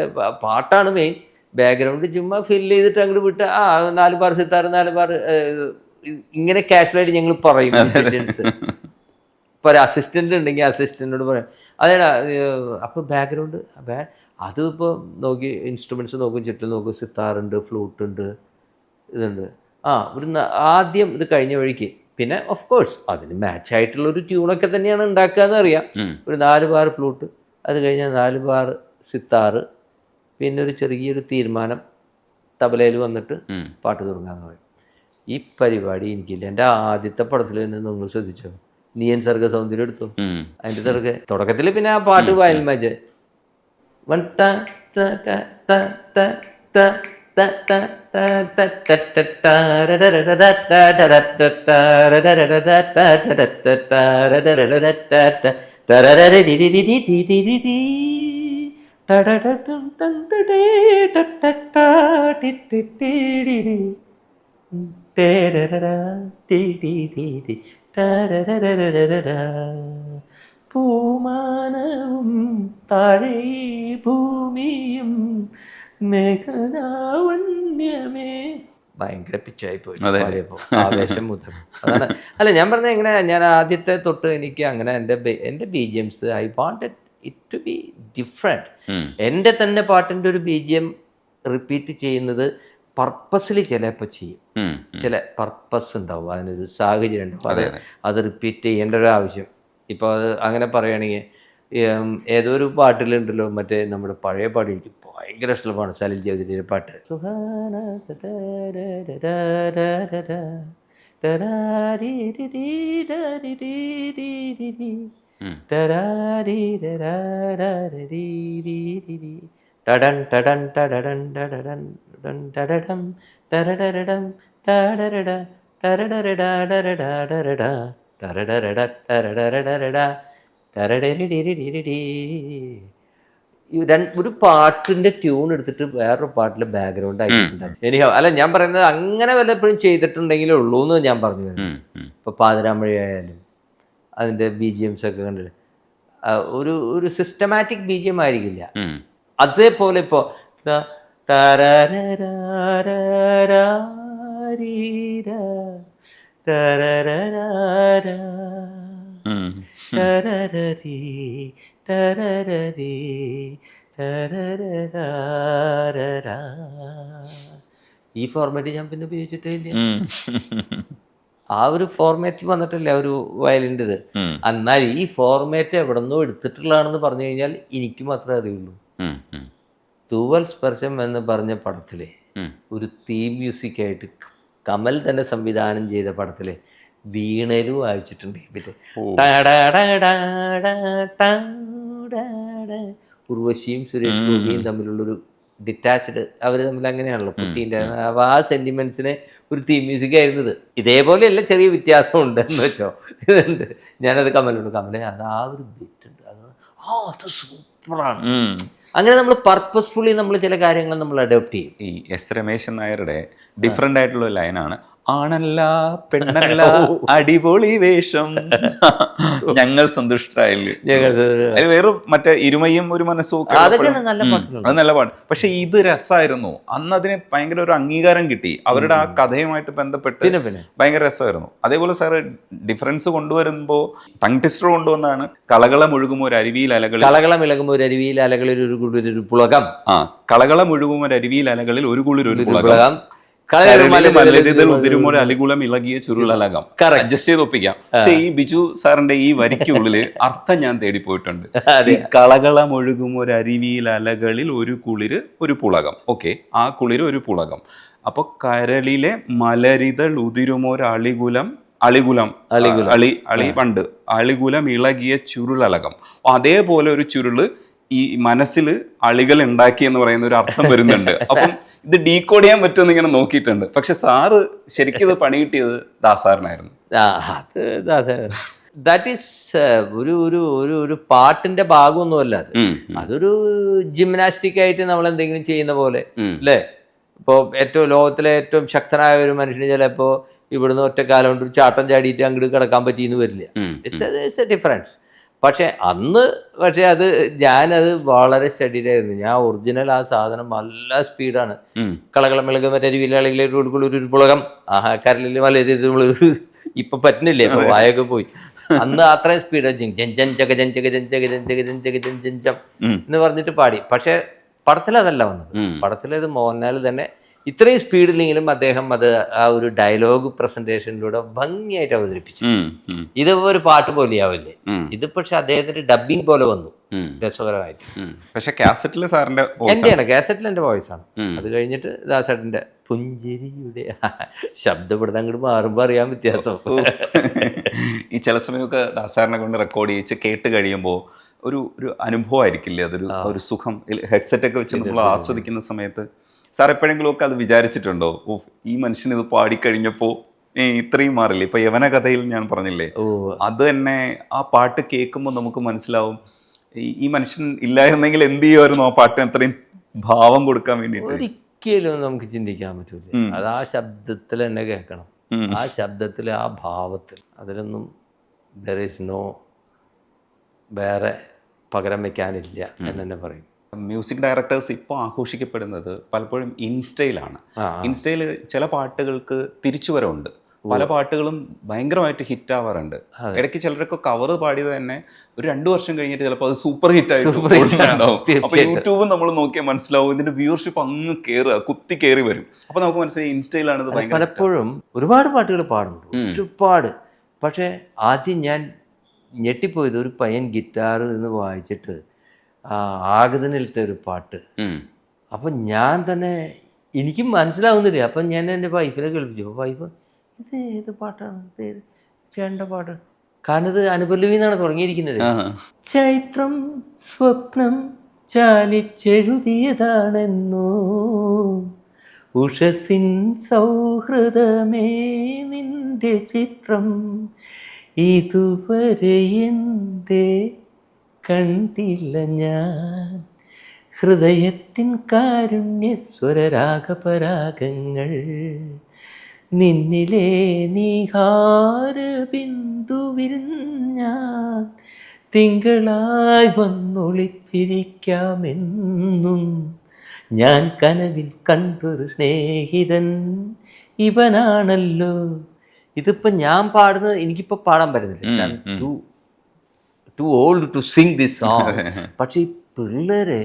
പാട്ടാണ് മെയിൻ, ബാക്ക്ഗ്രൗണ്ട് ചുമ്മാ ഫില്ല് ചെയ്തിട്ട് അങ്ങോട്ട് വിട്ട് 4 ബാർ സിത്താർ, 4 ബാർ ഇങ്ങനെ കാഷ്വലായിട്ട് ഞങ്ങൾ പറയും. മ്യൂസിഷ്യൻസ് ഇപ്പോൾ ഒരു അസിസ്റ്റൻ്റ് ഉണ്ടെങ്കിൽ അസിസ്റ്റൻറ്റിനോട് പറയാം അതേടാ. അപ്പോൾ ബാക്ക്ഗ്രൗണ്ട് അതിപ്പോൾ നോക്കി ഇൻസ്ട്രുമെൻറ്റ്സ് നോക്കും, ചുറ്റും നോക്കും, സിത്താറുണ്ട്, ഫ്ലൂട്ടുണ്ട്, ഇതുണ്ട്. ആദ്യം ഇത് കഴിഞ്ഞ വഴിക്ക് പിന്നെ ഓഫ് കോഴ്സ് അതിന് മാച്ചായിട്ടുള്ളൊരു ട്യൂണൊക്കെ തന്നെയാണ് ഉണ്ടാക്കുക എന്നറിയാം. ഒരു 4 ബാർ ഫ്ലൂട്ട്, അത് കഴിഞ്ഞാൽ 4 ബാർ സിത്താറ്, പിന്നെ ഒരു ചെറിയൊരു തീരുമാനം തബലയിൽ വന്നിട്ട് പാട്ട് തുടങ്ങാമെന്ന് പറയും. ഈ പരിപാടി എനിക്കില്ല. എൻ്റെ ആദ്യത്തെ പടത്തിൽ തന്നെ നിങ്ങൾ ശ്രദ്ധിച്ചോ, നീയൻ സർഗ സൗന്ദര്യം എടുത്തു. അതിൻ്റെ തുടക്കത്തിൽ പിന്നെ ആ പാട്ട് വയൽ മാച്ച് പൂമാനവും താഴെ ഭൂമിയും മേഘനാവണ്യമേ. ഭയങ്കര പിച്ചായി പോയി പാടിയപ്പോൾ, ആവേശം മുതൽ. അതാണ്. അല്ല, ഞാൻ പറഞ്ഞത് എങ്ങനെ, ഞാൻ ആദ്യത്തെ തൊട്ട് എനിക്ക് അങ്ങനെ എൻ്റെ BGMs I wanted it to be different. എൻ്റെ തന്നെ പാട്ടിൻ്റെ ഒരു BGM റിപ്പീറ്റ് ചെയ്യുന്നത് പർപ്പസിൽ ചിലപ്പോൾ ചെയ്യും. ചില പർപ്പസ് ഉണ്ടാവും, അതിനൊരു സാഹചര്യം ഉണ്ടാവും, അത് റിപ്പീറ്റ് ചെയ്യേണ്ട ഒരു ആവശ്യം. ഇപ്പോൾ അത് അങ്ങനെ പറയുകയാണെങ്കിൽ ഏതോ ഒരു പാട്ടിലുണ്ടല്ലോ, മറ്റേ നമ്മുടെ പഴയ പാട്ട് എനിക്ക് ഭയങ്കര ഇഷ്ടമാണ്, സലിൽ ചൗധരിയുടെ പാട്ട്. ഒരു പാട്ടിൻ്റെ ട്യൂൺ എടുത്തിട്ട് വേറൊരു പാട്ടിൽ ബാക്ക്ഗ്രൗണ്ട് ആക്കിയിട്ടുണ്ട്. അല്ല, ഞാൻ പറയുന്നത് അങ്ങനെ വല്ലപ്പോഴും ചെയ്തിട്ടുണ്ടെങ്കിലേ ഉള്ളൂ എന്ന് ഞാൻ പറഞ്ഞു. ഇപ്പോൾ പാതിരാമഴയായാലും അതിൻ്റെ BGMs ഒക്കെ കണ്ടില്ല, ഒരു സിസ്റ്റമാറ്റിക് BGM ആയിരിക്കില്ല. അതേപോലെ ഇപ്പോൾ ഈ ഫോർമാറ്റ് ഞാൻ പിന്നെ ഉപയോഗിച്ചിട്ടേ ഇല്ല. ആ ഒരു ഫോർമാറ്റിൽ വന്നിട്ടില്ല ഒരു വയലിൻ്റെത്. എന്നാൽ ഈ ഫോർമാറ്റ് എവിടെ നിന്നോ എടുത്തിട്ടുള്ളതാണെന്ന് പറഞ്ഞു കഴിഞ്ഞാൽ എനിക്ക് മാത്രമേ അറിയുള്ളൂ. തൂവൽ സ്പർശം എന്ന് പറഞ്ഞ പടത്തിലെ ഒരു തീം മ്യൂസിക്കായിട്ട് കമൽ തന്നെ സംവിധാനം ചെയ്ത പടത്തിലെ വീണയിലും വായിച്ചിട്ടുണ്ട്. പിന്നെ ഉർവശിയും സുരേഷ് ഗോപിയും തമ്മിലുള്ളൊരു ഡിറ്റാച്ച്ഡ്, അവർ തമ്മിൽ അങ്ങനെയാണല്ലോ കുട്ടീൻ്റെ. അപ്പോൾ ആ സെൻറ്റിമെൻറ്റ്സിന് ഒരു തീം മ്യൂസിക് ആയിരുന്നത്. ഇതേപോലെയല്ല, ചെറിയ വ്യത്യാസമുണ്ട് എന്ന് വെച്ചോ. ഇതുണ്ട്, ഞാനത് കമലെ അത് ആ ഒരു ബിറ്റുണ്ട്, അത് സൂപ്പറാണ്. അങ്ങനെ നമ്മൾ പർപ്പസ്ഫുള്ളി നമ്മൾ ചില കാര്യങ്ങൾ നമ്മൾ അഡോപ്റ്റ് ചെയ്യും. ഈ എസ് രമേശൻ നായരുടെ ഡിഫറെൻ്റ് ആയിട്ടുള്ള ലൈനാണ്, ആണല്ല പെണ്ണല്ല അടിപൊളി വേഷം ഞങ്ങൾ സന്തുഷ്ടരായില്ലേ. അത് വേറെ മറ്റേ ഇരുമയും ഒരു മനസ്സും അത് നല്ല പാട്ട്. പക്ഷെ ഇത് രസമായിരുന്നു അന്ന്, അതിന് ഭയങ്കര ഒരു അംഗീകാരം കിട്ടി അവരുടെ ആ കഥയുമായിട്ട് ബന്ധപ്പെട്ട് ഭയങ്കര രസമായിരുന്നു. അതേപോലെ സാറ് ഡിഫറൻസ് കൊണ്ടുവരുമ്പോൾ ടങ് ട്വിസ്റ്റർ കൊണ്ടുവന്നാണ് കളകളം ഒഴുകും ഒരു അരുവിയിൽ അലകളിൽ, കളകളം ഇളകും ഒരു അരുവിയിൽ അലകളിൽ ഒരു പുളകം. കളകളം ഒഴുകും ഒരു അരുവിയിൽ അലകളിൽ ഒരു കുളിർ ഒരു പുളകം, അലികുളം ഇളകിയ ചുരുളലകം. അഡ്ജസ്റ്റ് ചെയ്ത് ഒപ്പിക്കാം. പക്ഷെ ഈ ബിജു സാറിന്റെ ഈ വരിക്കുള്ളില് അർത്ഥം ഞാൻ തേടിപ്പോയിട്ടുണ്ട്. കളകളം ഒഴുകും ഒരു അരുവിയിൽ അലകളിൽ ഒരു കുളിര് ഒരു പുളകം. ഓക്കെ, ആ കുളിര് ഒരു പുളകം. അപ്പൊ കരളിലെ മലരിതൾ ഉതിരുമൊരളികുലം, പണ്ട് അളികുലം ഇളകിയ ചുരുളലകം. അതേപോലെ ഒരു ചുരുള് ഈ മനസ്സിൽ അളികൾ ഉണ്ടാക്കി എന്ന് പറയുന്ന ഒരു അർത്ഥം വരുന്നുണ്ട്. അപ്പം ഇത് ഡീകോഡ് ചെയ്യാൻ പറ്റുമെന്ന് ഇങ്ങനെ നോക്കിയിട്ടുണ്ട്. പക്ഷെ സാറ് ശരിക്കും ഇത് പണി കിട്ടിയത് ദാസാറിനായിരുന്നു. അത് ദാസാർ ദാറ്റ് ഈസ് ഒരു ഒരു ഒരു ഒരു പാട്ടിന്റെ ഭാഗമൊന്നുമല്ല അത്. അതൊരു ജിംനാസ്റ്റിക് ആയിട്ട് നമ്മൾ എന്തെങ്കിലും ചെയ്യുന്ന പോലെ അല്ലേ. ഇപ്പോൾ ലോകത്തിലെ ഏറ്റവും ശക്തനായ ഒരു മനുഷ്യന് ചിലപ്പോൾ ഇവിടുന്ന് ഒറ്റക്കാലം കൊണ്ട് ഒരു ചാട്ടം ചാടിയിട്ട് അങ്ങോട്ട് കിടക്കാൻ പറ്റിയെന്ന് വരില്ല. It's A difference. പക്ഷെ അന്ന് അത് ഞാനത് വളരെ സ്റ്റഡിയിലായിരുന്നു. ഞാൻ ഒറിജിനൽ ആ സാധനം നല്ല സ്പീഡാണ്. കളകളം ഇളകും ഒരു പുളകം, കരലിൽ വളരെ ഇപ്പൊ പറ്റുന്നില്ലേ, ഇപ്പൊ വായൊക്കെ പോയി. അന്ന് അത്രയും സ്പീഡ് എന്ന് പറഞ്ഞിട്ട് പാടി. പക്ഷെ പടത്തിൽ അതല്ല വന്നത്. പടത്തിലത് മോഹൻലാൽ തന്നെ ഇത്രയും സ്പീഡിലെങ്കിലും അദ്ദേഹം അത് ആ ഒരു ഡയലോഗ് പ്രസന്റേഷനിലൂടെ ഭംഗിയായിട്ട് അവതരിപ്പിച്ചു. ഇത് ഒരു പാട്ട് പോലെയാവില്ലേ ഇത്, പക്ഷെ അദ്ദേഹത്തിന്റെ ഡബിങ് പോലെ വന്നു രസകരമായിട്ട്. പക്ഷെ കാസറ്റിൽ സാറിന്റെ എന്റെയാണ്, കാസറ്റിൽ എന്റെ വോയിസ് ആണ്. അത് കഴിഞ്ഞിട്ട് ദാസേട്ടന്റെ പുഞ്ചിരിയുടെ ശബ്ദപ്പെടുത്താൻ അങ്ങോട്ട് മാറുമ്പോൾ അറിയാൻ വ്യത്യാസം. ഈ ചില സമയമൊക്കെ ദാസാറിനെ കൊണ്ട് റെക്കോർഡ് ചെയ്യിച്ച് കേട്ട് കഴിയുമ്പോൾ ഒരു അനുഭവം ആയിരിക്കില്ലേ, അതൊരു സുഖം. ഹെഡ്സെറ്റ് ഒക്കെ വെച്ച് നമ്മൾ ആസ്വദിക്കുന്ന സമയത്ത് സാർ എപ്പോഴെങ്കിലും ഒക്കെ അത് വിചാരിച്ചിട്ടുണ്ടോ? ഓ, ഈ മനുഷ്യൻ ഇത് പാടിക്കഴിഞ്ഞപ്പോൾ ഇത്രയും മാറില്ലേ? ഇപ്പൊ യവന കഥയിൽ ഞാൻ പറഞ്ഞില്ലേ, അത് തന്നെ ആ പാട്ട് കേൾക്കുമ്പോൾ നമുക്ക് മനസ്സിലാവും ഈ മനുഷ്യൻ ഇല്ലായിരുന്നെങ്കിൽ എന്ത് ചെയ്യുമായിരുന്നു ആ പാട്ടിന് അത്രയും ഭാവം കൊടുക്കാൻ വേണ്ടിയിട്ട്. ഒരിക്കലും നമുക്ക് ചിന്തിക്കാൻ പറ്റൂല. അത് ആ ശബ്ദത്തിൽ തന്നെ കേൾക്കണം, ആ ശബ്ദത്തിൽ, ആ ഭാവത്തിൽ. അതിലൊന്നും ദർ ഈസ് നോ, വേറെ പകരം വെക്കാനില്ല എന്ന് തന്നെ പറയും. മ്യൂസിക് ഡയറക്ടേഴ്സ് ഇപ്പോൾ ആഘോഷിക്കപ്പെടുന്നത് പലപ്പോഴും ഇൻസ്റ്റയിലാണ്. ഇൻസ്റ്റയിൽ ചില പാട്ടുകൾക്ക് തിരിച്ചുവരവുണ്ട്. പല പാട്ടുകളും ഭയങ്കരമായിട്ട് ഹിറ്റ് ആവാറുണ്ട്. ഇടയ്ക്ക് ചിലരൊക്കെ കവർ പാടിയത് തന്നെ ഒരു 2 വർഷം കഴിഞ്ഞിട്ട് ചിലപ്പോൾ അത് സൂപ്പർ ഹിറ്റ് ആയിട്ട് അപ്പൊ യൂട്യൂബ് നമ്മൾ നോക്കിയാൽ മനസ്സിലാവും ഇതിന്റെ വ്യൂവർഷിപ്പ് അങ്ങ് കുത്തി കയറി വരും. അപ്പൊ നമുക്ക് മനസ്സിലായി ഇൻസ്റ്റയിലാണ് ഇത് ഭയങ്കര. പലപ്പോഴും ഒരുപാട് പാട്ടുകൾ പാടുന്നുണ്ട്, ഒരുപാട്. പക്ഷേ ആദ്യം ഞാൻ ഞെട്ടിപ്പോയത് ഒരു പയ്യൻ ഗിറ്റാർ നിന്ന് വായിച്ചിട്ട് ആഗതനിലത്തെ ഒരു പാട്ട്. അപ്പം ഞാൻ തന്നെ, എനിക്കും മനസ്സിലാവുന്നില്ല. അപ്പം ഞാൻ എൻ്റെ വൈഫിനെ കേൾപ്പിച്ചു. അപ്പോൾ വൈഫ്, ഇത് ഏത് പാട്ടാണ്, ഇത് ഏത് ചേട്ടൻ്റെ പാട്ട്? കാരണം ഇത് അനുപല്ലവി എന്നാണ് തുടങ്ങിയിരിക്കുന്നത്. ചൈത്രം സ്വപ്നം ചാലിച്ചെഴുതിയതാണെന്നോ, ഉഷസിൻ സൗഹൃദമേ നിന്റെ ചിത്രം ഇതുവരെ എന്തേ കണ്ടില്ല ഞാൻ, ഹൃദയത്തിൻ കാരുണ്യ സ്വരരാഗപരാഗങ്ങൾ നിന്നിലെ നീഹാര ബിന്ദുവിൽ ഞാൻ തിങ്കളായി വന്നൊളിച്ചിരിക്കാമെന്നും, ഞാൻ കനവിൽ കണ്ടൊരു സ്നേഹിതൻ ഇവനാണല്ലോ. ഇതിപ്പോൾ ഞാൻ പാടുന്നത് എനിക്കിപ്പോൾ പാടാൻ പറ്റുന്നില്ല, too old to sing this song. പക്ഷേ ഈ പിള്ളേരെ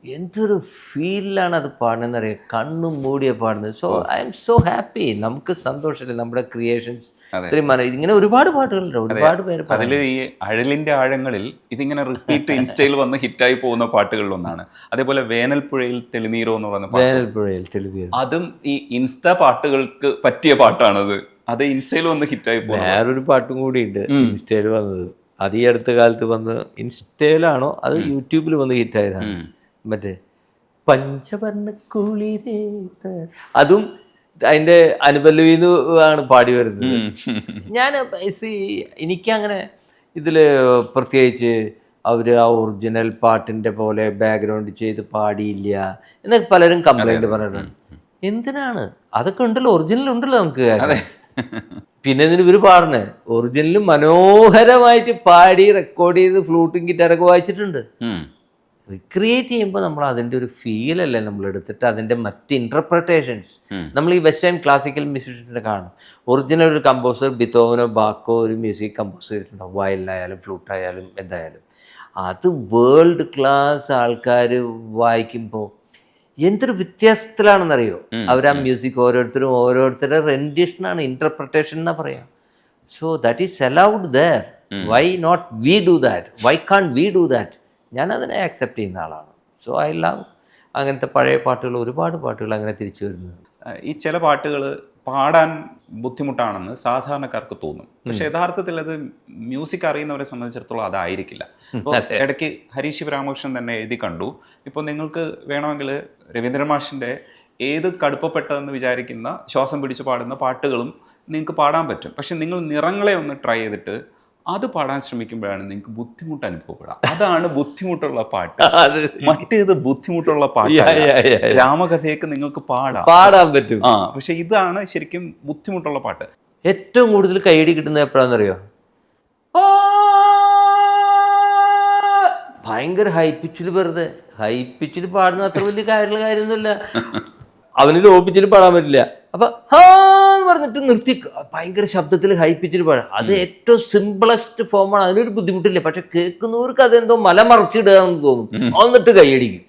എന്തൊരു ഫീലിലാണ് അത് പാടുന്നതെന്നറിയാം, കണ്ണും മൂടിയാണ് പാടുന്നത്. So I M so happy. നമുക്ക് സന്തോഷമില്ല നമ്മുടെ ക്രിയേഷൻസ് ഇത്രയും. ഇങ്ങനെ ഒരുപാട് പാട്ടുകളുണ്ട്, ഒരുപാട് പേര്. അതിൽ ഈ അഴലിന്റെ ആഴങ്ങളിൽ ഇതിങ്ങനെ റിപ്പീറ്റ് ഇൻസ്റ്റയിൽ വന്ന് ഹിറ്റായി പോകുന്ന പാട്ടുകളിലൊന്നാണ്. അതേപോലെ വേനൽപ്പുഴയിൽ തെളിനീരോ എന്ന് പറയുന്ന പാട്ട്, വേനൽപ്പുഴയിൽ തെളിനീരോ, അതും ഈ ഇൻസ്റ്റാ പാട്ടുകൾക്ക് പറ്റിയ പാട്ടാണത്. അത് ഇൻസ്റ്റയിൽ വന്ന് ഹിറ്റായി പോകും. വേറൊരു പാട്ടും കൂടി ഉണ്ട് ഇൻസ്റ്റയിൽ വന്നത്. അത് ഈ അടുത്ത കാലത്ത് വന്ന്, ഇൻസ്റ്റയിലാണോ അത് യൂട്യൂബിൽ വന്ന് ഹിറ്റായതാണ്. മറ്റേ പഞ്ചവർണ്ണക്കുളിരേ, അതും അതിൻ്റെ അനുപല്ലവിന്ന് ആണ് പാടി വരുന്നത്. ഞാൻ എനിക്കങ്ങനെ ഇതിൽ പ്രത്യേകിച്ച് അവർ ആ ഒറിജിനൽ പാട്ടിൻ്റെ പോലെ ബാക്ക്ഗ്രൗണ്ട് ചെയ്ത് പാടിയില്ല എന്നൊക്കെ പലരും കംപ്ലൈൻറ്റ് പറഞ്ഞിട്ടുണ്ട്. എന്തിനാണ്? അതൊക്കെ ഉണ്ടല്ലോ, ഒറിജിനൽ ഉണ്ടല്ലോ നമുക്ക്. പിന്നെ ഇതിന് ഇവർ പാടണേ ഒറിജിനലും മനോഹരമായിട്ട് പാടി റെക്കോർഡ് ചെയ്ത് ഫ്ലൂട്ടും ഗിറ്റാറൊക്കെ വായിച്ചിട്ടുണ്ട്. റിക്രിയേറ്റ് ചെയ്യുമ്പോൾ നമ്മൾ അതിൻ്റെ ഒരു ഫീലല്ലേ നമ്മൾ എടുത്തിട്ട് അതിൻ്റെ മറ്റ് ഇൻ്റർപ്രിട്ടേഷൻസ് നമ്മൾ ഈ വെസ്റ്റേൺ ക്ലാസിക്കൽ മ്യൂസിഷ്യൻ്റെ കാണും. ഒറിജിനൽ ഒരു കമ്പോസർ ബിത്തോവനോ ബാക്കോ ഒരു മ്യൂസിക് കമ്പോസ് ചെയ്തിട്ടുണ്ടാവും, വയലിനായാലും ഫ്ലൂട്ടായാലും എന്തായാലും. അത് വേൾഡ് ക്ലാസ് ആൾക്കാർ വായിക്കുമ്പോൾ എന്തൊരു വ്യത്യാസത്തിലാണെന്നറിയോ അവർ ആ മ്യൂസിക്. ഓരോരുത്തരുടെ റെൻഡിഷനാണ്, ഇൻ്റർപ്രിട്ടേഷൻ എന്നാ പറയാം. So that is allowed there. Why not we do that? Why can't we do that? ഞാൻ അതിനെ ആക്സെപ്റ്റ് ചെയ്യുന്ന ആളാണ്. സോ ഐ ലവ് അങ്ങനത്തെ പഴയ പാട്ടുകൾ, ഒരുപാട് പാട്ടുകൾ അങ്ങനെ തിരിച്ചു വരുന്നത്. ഈ ചില പാട്ടുകൾ പാടാൻ ബുദ്ധിമുട്ടാണെന്ന് സാധാരണക്കാർക്ക് തോന്നും, പക്ഷെ യഥാർത്ഥത്തിൽ അത് മ്യൂസിക് അറിയുന്നവരെ സംബന്ധിച്ചിടത്തോളം അതായിരിക്കില്ല. ഇപ്പോൾ ഇടയ്ക്ക് ഹരീഷ് ശിവരാമകൃഷ്ണൻ തന്നെ എഴുതി കണ്ടു, ഇപ്പോൾ നിങ്ങൾക്ക് വേണമെങ്കിൽ രവീന്ദ്രൻ മാഷിൻ്റെ ഏത് കടുപ്പപ്പെട്ടതെന്ന് വിചാരിക്കുന്ന ശ്വാസം പിടിച്ച് പാടുന്ന പാട്ടുകളും നിങ്ങൾക്ക് പാടാൻ പറ്റും. പക്ഷെ നിങ്ങൾ നിറങ്ങളെ ഒന്ന് ട്രൈ ചെയ്തിട്ട് അത് പാടാൻ ശ്രമിക്കുമ്പോഴാണ് നിങ്ങൾക്ക് ബുദ്ധിമുട്ട് അനുഭവപ്പെടുക. അതാണ് ബുദ്ധിമുട്ടുള്ള പാട്ട്. മറ്റേത് ബുദ്ധിമുട്ടുള്ള പാട്ട്. രാമകഥയൊക്കെ നിങ്ങൾക്ക് പാടാൻ പറ്റും, പക്ഷെ ഇതാണ് ശരിക്കും ബുദ്ധിമുട്ടുള്ള പാട്ട്. ഏറ്റവും കൂടുതൽ കൈയടി കിട്ടുന്നത് എപ്പോഴാണെന്നറിയോ? ഭയങ്കര ഹൈ പിച്ചിൽ, വെറുതെ ഹൈ പിച്ചിൽ പാടുന്ന അത്ര വലിയ കാര്യമൊന്നുമില്ല. അവന് ലോ പിച്ചിൽ പാടാൻ പറ്റില്ല. അപ്പൊ ഹാന്ന് പറഞ്ഞിട്ട് നിർത്തി ഭയങ്കര ശബ്ദത്തിൽ ഹൈ പിച്ചിൽ പാടാം. അത് ഏറ്റവും സിമ്പിളസ്റ്റ് ഫോമാണ്. അതിനൊരു ബുദ്ധിമുട്ടില്ല. പക്ഷെ കേൾക്കുന്നവർക്ക് അതെന്തോ മലമറിച്ചിടുക എന്ന് തോന്നും. എന്നിട്ട് കൈയടിക്കും.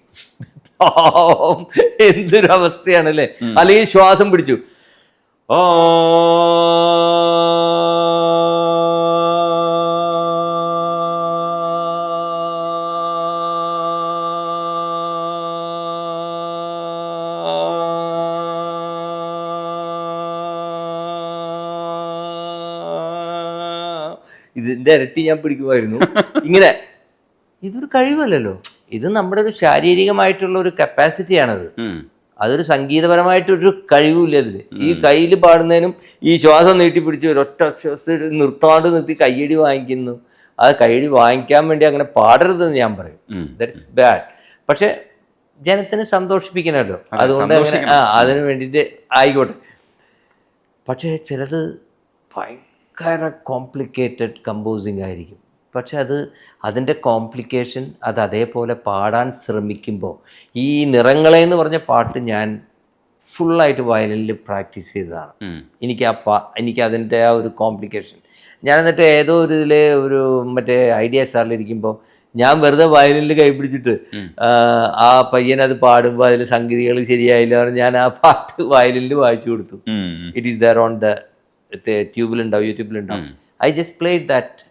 എന്തൊരു അവസ്ഥയാണല്ലേ. അല്ലെങ്കിൽ ശ്വാസം പിടിച്ചു ഇതിന്റെ ഇരട്ടി ഞാൻ പിടിക്കുമായിരുന്നു. ഇങ്ങനെ ഇതൊരു കഴിവല്ലല്ലോ, ഇത് നമ്മുടെ ഒരു ശാരീരികമായിട്ടുള്ള ഒരു കപ്പാസിറ്റിയാണത്. അതൊരു സംഗീതപരമായിട്ടൊരു കഴിവില്ല അതിൽ. ഈ കയ്യിൽ പാടുന്നതിനും ഈ ശ്വാസം നീട്ടിപ്പിടിച്ച് ഒരൊറ്റ ശ്വാസത്തിൽ നിർത്താണ്ട് നിർത്തി കയ്യടി വാങ്ങിക്കുന്നു. അത് കയ്യടി വാങ്ങിക്കാൻ വേണ്ടി അങ്ങനെ പാടരുതെന്ന് ഞാൻ പറയും. That's bad. പക്ഷെ ജനത്തിനെ സന്തോഷിപ്പിക്കണമല്ലോ, അതുകൊണ്ട് അങ്ങനെ അതിന് വേണ്ടിയിട്ട് ആയിക്കോട്ടെ. പക്ഷേ ചിലത് ഭയങ്കര കോംപ്ലിക്കേറ്റഡ് കമ്പോസിങ് ആയിരിക്കും. പക്ഷെ അതിൻ്റെ കോംപ്ലിക്കേഷൻ അത് അതേപോലെ പാടാൻ ശ്രമിക്കുമ്പോൾ, ഈ നിറങ്ങളെ എന്ന് പറഞ്ഞ പാട്ട് ഞാൻ ഫുള്ളായിട്ട് വയലിനിൽ പ്രാക്ടീസ് ചെയ്തതാണ്. എനിക്ക് അതിൻ്റെ ആ ഒരു കോംപ്ലിക്കേഷൻ ഞാൻ എന്നിട്ട് ഏതോ ഒരു ഇതിൽ ഒരു മറ്റേ ഐഡിയ സ്റ്റാറിലിരിക്കുമ്പോൾ ഞാൻ വെറുതെ വയലിനിൽ കൈ പിടിച്ചിട്ട് ആ പയ്യനത് പാടുമ്പോൾ അതിൽ സംഗതികൾ ശരിയായില്ല പറഞ്ഞ് ഞാൻ ആ പാട്ട് വയലിനിൽ വായിച്ചു കൊടുത്തു. It is there on the ട്യൂബിലുണ്ടാവും, യൂട്യൂബിലുണ്ടാവും. ഐ ജസ്റ്റ് പ്ലേഡ് ദാറ്റ്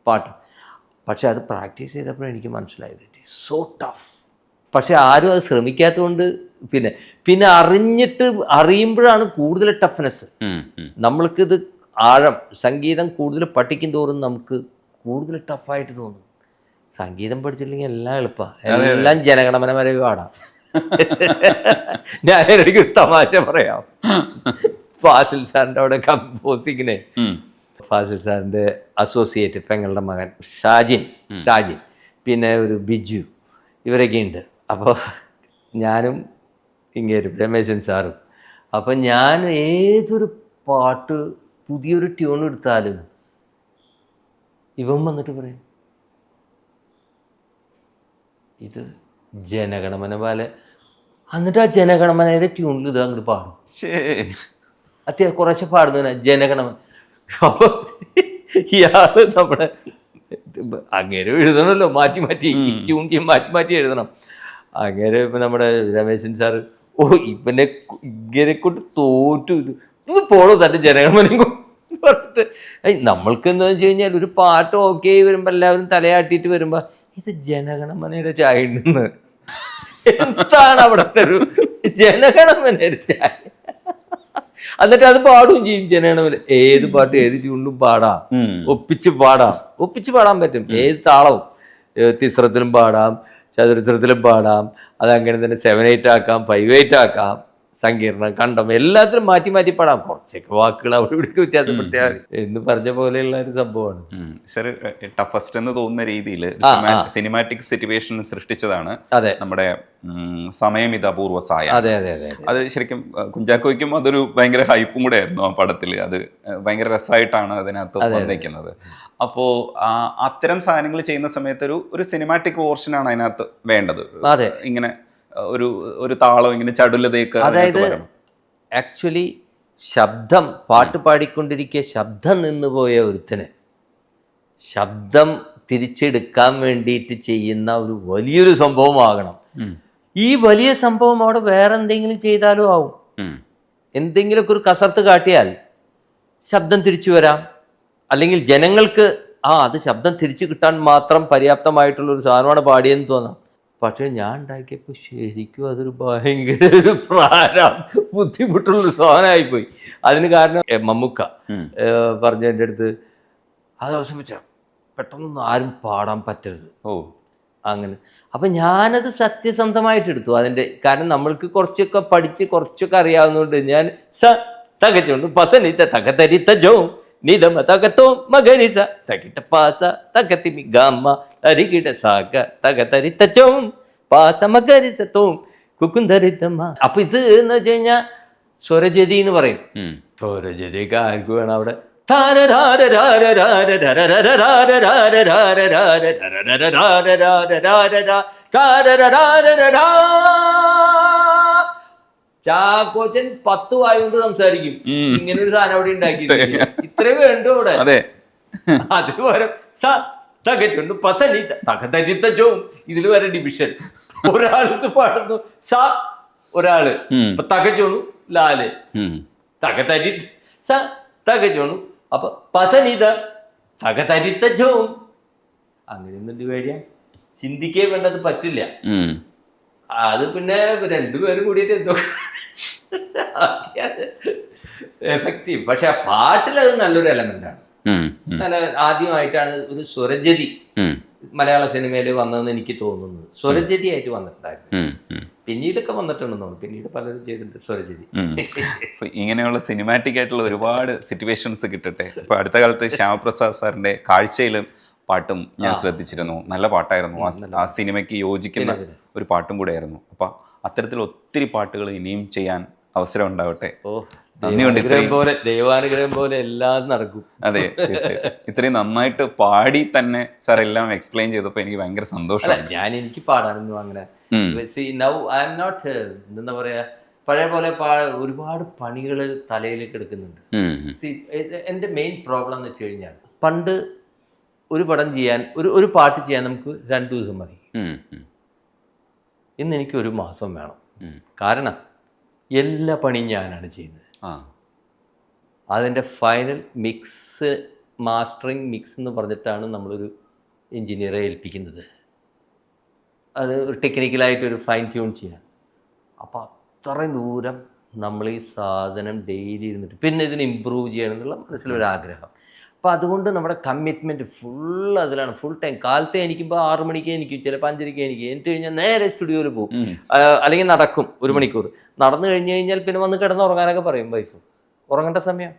പാട്ട്. പക്ഷെ അത് പ്രാക്ടീസ് ചെയ്തപ്പോഴും എനിക്ക് മനസ്സിലായത് ഇറ്റ് ഈസ് സോ ടഫ്. പക്ഷെ ആരും അത് ശ്രമിക്കാത്തതുകൊണ്ട് പിന്നെ അറിയുമ്പോഴാണ് കൂടുതൽ ടഫ്നെസ്. നമ്മൾക്കിത് സംഗീതം കൂടുതൽ പഠിക്കും തോറും നമുക്ക് കൂടുതൽ ടഫായിട്ട് തോന്നും. സംഗീതം പഠിച്ചില്ലെങ്കിൽ എല്ലാം എളുപ്പമാണ്, എല്ലാം ജനഗണമന വരെ പാടാം. ഞാൻ എനിക്ക് തമാശ പറയാം. ഫാസിൽ സാറിൻ്റെ അവിടെ കമ്പോസിങ്ങിനെ, ഫാസിൽ സാറിൻ്റെ അസോസിയേറ്റ് പെങ്ങളുടെ മകൻ ഷാജിൻ, പിന്നെ ഒരു ബിജു, ഇവരൊക്കെ ഉണ്ട്. അപ്പോൾ ഞാനും ഇങ്ങേരും രമേശൻ സാറും. അപ്പം ഞാൻ ഏതൊരു പാട്ട് പുതിയൊരു ട്യൂൺ എടുത്താലും ഇവൻ വന്നിട്ട് പറയും ഇത് ജനഗണമന പോലെ. എന്നിട്ട് ആ ജനഗണമനയുടെ ട്യൂണിൽ ഇത് അങ്ങോട്ട് പാടും. കുറേശ്ശെ പാടുന്നതിനാ ജനഗണമന. അപ്പോൾ ഇയാൾ നമ്മുടെ അങ്ങനെ എഴുതണമല്ലോ, മാറ്റി ട്യൂൺ ചെയ്യും, മാറ്റി എഴുതണം. അങ്ങനെ ഇപ്പം നമ്മുടെ രമേശൻ സാറ് ഇങ്ങനെ കൊണ്ട് തോറ്റു, ഇത് പോണോ തൻ്റെ ജനഗണമനയും പറഞ്ഞിട്ട്. നമ്മൾക്ക് എന്താണെന്ന് വെച്ച് കഴിഞ്ഞാൽ ഒരു പാട്ട് ഓക്കെ വരുമ്പോൾ എല്ലാവരും തലയാട്ടിയിട്ട് വരുമ്പോൾ ഇത് ജനഗണമനയുടെ ചായ ഉണ്ടെന്ന്. എന്താണ് അവിടുത്തെ ഒരു ജനഗണമനയുടെ ചായ? എന്നിട്ട് അത് പാടുകയും ചെയ്യും ജനഗണമന. ഏത് പാട്ട് ഏത് ട്യൂണിലും പാടാം, ഒപ്പിച്ച് പാടാൻ പറ്റും. ഏത് താളവും തിസ്രത്തിലും പാടാം, ചതുരത്തിലും പാടാം. അതങ്ങനെ തന്നെ 7/8 ആക്കാം, 5/8 ആക്കാം, സങ്കീർണം, കണ്ടം, എല്ലാത്തിലും മാറ്റി പാടാം. കുറച്ചൊക്കെ വാക്കുകൾ അവിടെ ഇവിടേക്ക് വ്യത്യാസപ്പെടുത്തിയാൽ എന്ന് പറഞ്ഞ പോലെയുള്ള ഒരു സംഭവമാണ്. സർ, ടഫസ്റ്റ് എന്ന് തോന്നുന്ന രീതിയിൽ സിനിമാറ്റിക് സിറ്റുവേഷൻ സൃഷ്ടിച്ചതാണ് നമ്മുടെ സമയമിത അപൂർവ സായ. അതെ. അത് ശരിക്കും കുഞ്ചാക്കോയ്ക്കും അതൊരു ഭയങ്കര ഹൈപ്പും കൂടെ ആയിരുന്നു ആ പടത്തിൽ. അത് ഭയങ്കര രസമായിട്ടാണ് അതിനകത്ത് വന്നേക്കുന്നത്. അപ്പോൾ അത്തരം സാധനങ്ങൾ ചെയ്യുന്ന സമയത്ത് ഒരു സിനിമാറ്റിക് പോർഷനാണ് അതിനകത്ത് വേണ്ടത്. ഇങ്ങനെ ഒരു താളം ഇങ്ങനെ ചടുലതയൊക്കെ. അതായത് ആക്ച്വലി ശബ്ദം പാട്ട് പാടിക്കൊണ്ടിരിക്കുക ശബ്ദം നിന്നുപോയ ഒരുത്തന് ശബ്ദം തിരിച്ചെടുക്കാൻ വേണ്ടിയിട്ട് ചെയ്യുന്ന ഒരു വലിയൊരു സംഭവമാകണം. ഈ വലിയ സംഭവം അവിടെ വേറെ എന്തെങ്കിലും ചെയ്താലും ആവും. എന്തെങ്കിലുമൊക്കെ ഒരു കസർത്ത് കാട്ടിയാൽ ശബ്ദം തിരിച്ചു വരാം. അല്ലെങ്കിൽ ജനങ്ങൾക്ക് അത് ശബ്ദം തിരിച്ചു കിട്ടാൻ മാത്രം പര്യാപ്തമായിട്ടുള്ളൊരു സാധനമാണ് പാടിയെന്ന് തോന്നാം. പക്ഷെ ഞാൻ ഉണ്ടാക്കിയപ്പോൾ ശരിക്കും അതൊരു ഭയങ്കര ഒരു ബുദ്ധിമുട്ടുള്ളൊരു സാധനമായിപ്പോയി. അതിന് കാരണം മമ്മൂക്ക പറഞ്ഞു എൻ്റെ അടുത്ത്, അത് അവസാനിച്ച പെട്ടെന്നൊന്നും ആരും പാടാൻ പറ്റരുത് അങ്ങനെ. അപ്പം ഞാനത് സത്യസന്ധമായിട്ട് എടുത്തു അതിൻ്റെ. കാരണം നമ്മൾക്ക് കുറച്ചൊക്കെ പഠിച്ച് കുറച്ചൊക്കെ അറിയാവുന്നതുകൊണ്ട് ഞാൻ തകച്ചുകൊണ്ട് പസനിത്ത തകതരിത്ത ജോ നിതമ തകത്തോ മകരിസ തകിട്ട പാസ തകത്തിമി ഗാമ തരികിട സാഗ തകതരിത്ത ചോം പാസ മകരിസ തോം കുക്കുന്തരിത്തമ്മ. അപ്പൊ ഇത് എന്ന് വെച്ച് കഴിഞ്ഞാൽ സ്വരജതി എന്ന് പറയും. സ്വരജതിയൊക്കെ ആർക്ക് വേണം അവിടെ. ചാക്കോച്ചൻ 10 വായുകൊണ്ട് സംസാരിക്കും. ഇങ്ങനെ ഒരു സാധനം അവിടെ ഉണ്ടാക്കി ഇത്രേ വേണ്ടു അവിടെ. അതിന് പകരം തകച്ചുണ്ട് പസനി തകതരിത്തജവും. ഇതിൽ വരെ ഡിവിഷൻ. ഒരാളിത് പാടുന്നു സ, ഒരാള് തകച്ചോണു ലാല് തകതരി സ തകച്ചോണു. അപ്പൊ പസനിത തകതരിത്തജവും. അങ്ങനെയൊന്നും ഡിവൈഡ് ചെയ്യാൻ ചിന്തിക്കേ വേണ്ടത് പറ്റില്ല. അത് പിന്നെ രണ്ടുപേരും കൂടിയിട്ട് എന്തോ എഫക്റ്റീവ്. പക്ഷെ ആ പാട്ടിൽ അത് നല്ലൊരു എലമെന്റാണ്. നല്ല ആദ്യമായിട്ടാണ് ഒരു സ്വരജതി മലയാള സിനിമയിൽ വന്നതെന്ന് എനിക്ക് തോന്നുന്നത്. സ്വരജതി ആയിട്ട് വന്നിട്ടുണ്ടായിരുന്നു. പിന്നീടൊക്കെ വന്നിട്ടുണ്ടെന്ന് തോന്നുന്നു. പിന്നീട് പലരും ചെയ്തിട്ടുണ്ട് സ്വരജതി. ഇങ്ങനെയുള്ള സിനിമാറ്റിക് ആയിട്ടുള്ള ഒരുപാട് സിറ്റുവേഷൻസ് കിട്ടട്ടെ. ഇപ്പൊ അടുത്ത കാലത്ത് ശ്യാമപ്രസാദ് സാറിന്റെ കാഴ്ചയിലും പാട്ടും ഞാൻ ശ്രദ്ധിച്ചിരുന്നു. നല്ല പാട്ടായിരുന്നു. ആ സിനിമയ്ക്ക് യോജിക്കുന്ന ഒരു പാട്ടും കൂടെ ആയിരുന്നു. അപ്പൊ അത്തരത്തിൽ ഒത്തിരി പാട്ടുകൾ ഇനിയും ചെയ്യാൻ അവസരം ഉണ്ടാവട്ടെ. ദൈവാനുഗ്രഹം പോലെ എല്ലാം നടക്കും. അതെ, തീർച്ചയായിട്ടും. ഇത്രയും നന്നായിട്ട് പാടി തന്നെ സാർ എല്ലാം എക്സ്പ്ലെയിൻ ചെയ്തപ്പോൾ എനിക്ക് ഭയങ്കര സന്തോഷമാണ്. എനിക്ക് പാടാനൊന്നും അങ്ങനെ എന്താ പറയാ, പഴയ പോലെ ഒരുപാട് പണികൾ തലയിലേക്ക് എടുക്കുന്നുണ്ട്. എൻ്റെ മെയിൻ പ്രോബ്ലം എന്ന് വെച്ച് കഴിഞ്ഞാൽ, പണ്ട് ഒരു പടം ചെയ്യാൻ ഒരു പാട്ട് ചെയ്യാൻ നമുക്ക് 2 ദിവസം മതി. ഇന്ന് എനിക്ക് 1 മാസം വേണം. കാരണം എല്ലാ പണിയും ഞാനാണ് ചെയ്യുന്നത്. അതിൻ്റെ ഫൈനൽ മിക്സ്, മാസ്റ്ററിങ് മിക്സ് എന്ന് പറഞ്ഞിട്ടാണ് നമ്മളൊരു എൻജിനീയറെ ഏൽപ്പിക്കുന്നത്. അത് ഒരു ടെക്നിക്കലായിട്ടൊരു ഫൈൻ ട്യൂൺ ചെയ്യാൻ. അപ്പോൾ അത്രയും ദൂരം നമ്മൾ ഈ സാധനം ഡെയിലി ഇരുന്നിട്ട് പിന്നെ ഇതിന് ഇമ്പ്രൂവ് ചെയ്യണം എന്നുള്ള മനസ്സിലൊരാഗ്രഹം. അപ്പോൾ അതുകൊണ്ട് നമ്മുടെ കമ്മിറ്റ്മെൻറ്റ് ഫുൾ അതിലാണ്. ഫുൾ ടൈം കാലത്തെ എനിക്കിപ്പോൾ 6 മണിക്ക് എനിക്ക്, ചിലപ്പോൾ 5:30 എനിക്ക് എന്നിട്ട് കഴിഞ്ഞാൽ നേരെ സ്റ്റുഡിയോയിൽ പോകും. അല്ലെങ്കിൽ നടക്കും 1 മണിക്കൂർ. നടന്നു കഴിഞ്ഞാൽ പിന്നെ വന്ന് കിടന്ന് ഉറങ്ങാനൊക്കെ പറയും വൈഫ്. ഉറങ്ങേണ്ട സമയം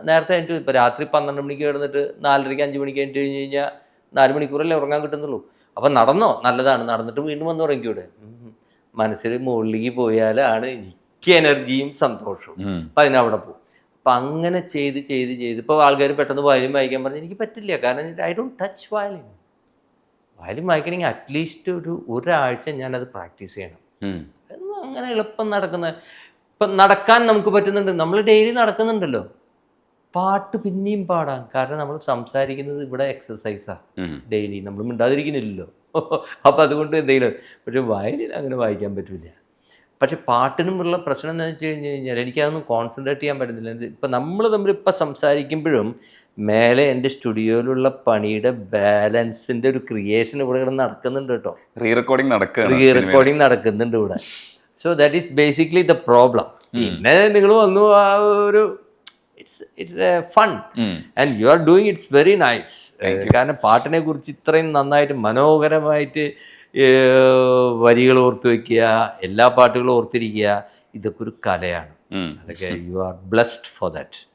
നേരത്തെ കഴിഞ്ഞിട്ട്, ഇപ്പോൾ രാത്രി 12 മണിക്ക് കിടന്നിട്ട് 4:30 5 മണിക്ക് കഴിഞ്ഞിട്ട് കഴിഞ്ഞാൽ 4 മണിക്കൂറല്ലേ ഉറങ്ങാൻ കിട്ടുന്നുള്ളൂ. അപ്പം നടന്നോ, നല്ലതാണ്. നടന്നിട്ട് വീണ്ടും വന്ന് ഉറങ്ങിക്കൂടെ. മനസ്സിൽ മുകളിലേക്ക് പോയാലാണ് എനിക്ക് എനർജിയും സന്തോഷവും. അപ്പം അതിനവിടെ പോകും. അപ്പം അങ്ങനെ ചെയ്ത് ഇപ്പോൾ ആൾക്കാർ പെട്ടെന്ന് വയലിൻ വായിക്കാൻ പറഞ്ഞാൽ എനിക്ക് പറ്റില്ല. കാരണം ഐ ഡോണ്ട് ടച്ച് വയലിൻ വായിക്കണമെങ്കിൽ അറ്റ്ലീസ്റ്റ് ഒരാഴ്ച ഞാനത് പ്രാക്ടീസ് ചെയ്യണം. അങ്ങനെ എളുപ്പം നടക്കുന്ന, ഇപ്പം നടക്കാൻ നമുക്ക് പറ്റുന്നുണ്ട്. നമ്മൾ ഡെയിലി നടക്കുന്നുണ്ടല്ലോ. പാട്ട് പിന്നെയും പാടാം. കാരണം നമ്മൾ സംസാരിക്കുന്നത് ഇവിടെ എക്സസൈസാണ്. ഡെയിലി നമ്മൾ മിണ്ടാതിരിക്കുന്നില്ലല്ലോ. അപ്പം അതുകൊണ്ട് എന്തെങ്കിലും. പക്ഷെ വയലിൻ അങ്ങനെ വായിക്കാൻ പറ്റില്ല. പക്ഷെ പാട്ടിനുമുള്ള പ്രശ്നം എന്താണെന്ന് വെച്ച് കഴിഞ്ഞാൽ എനിക്കതൊന്നും കോൺസെൻട്രേറ്റ് ചെയ്യാൻ പറ്റുന്നില്ല. ഇപ്പം നമ്മൾ തമ്മിലിപ്പോൾ സംസാരിക്കുമ്പോഴും മേലെ എൻ്റെ സ്റ്റുഡിയോയിലുള്ള പണിയുടെ ബാലൻസിൻ്റെ ഒരു ക്രിയേഷൻ ഇവിടെ കിടന്ന് നടക്കുന്നുണ്ട് കേട്ടോ. റീ റെക്കോർഡിങ് നടക്കുന്നുണ്ട് ഇവിടെ. So that is basically the problem. പിന്നെ നിങ്ങൾ വന്നു ആ ഒരു it's A fun and you are doing it's very nice. കാരണം പാട്ടിനെ കുറിച്ച് ഇത്രയും നന്നായിട്ട് മനോഹരമായിട്ട് വരികൾ ഓർത്ത് വയ്ക്കുക, എല്ലാ പാട്ടുകളും ഓർത്തിരിക്കുക, ഇതൊക്കെ ഒരു കലയാണ്. അതൊക്കെ you are blessed for that.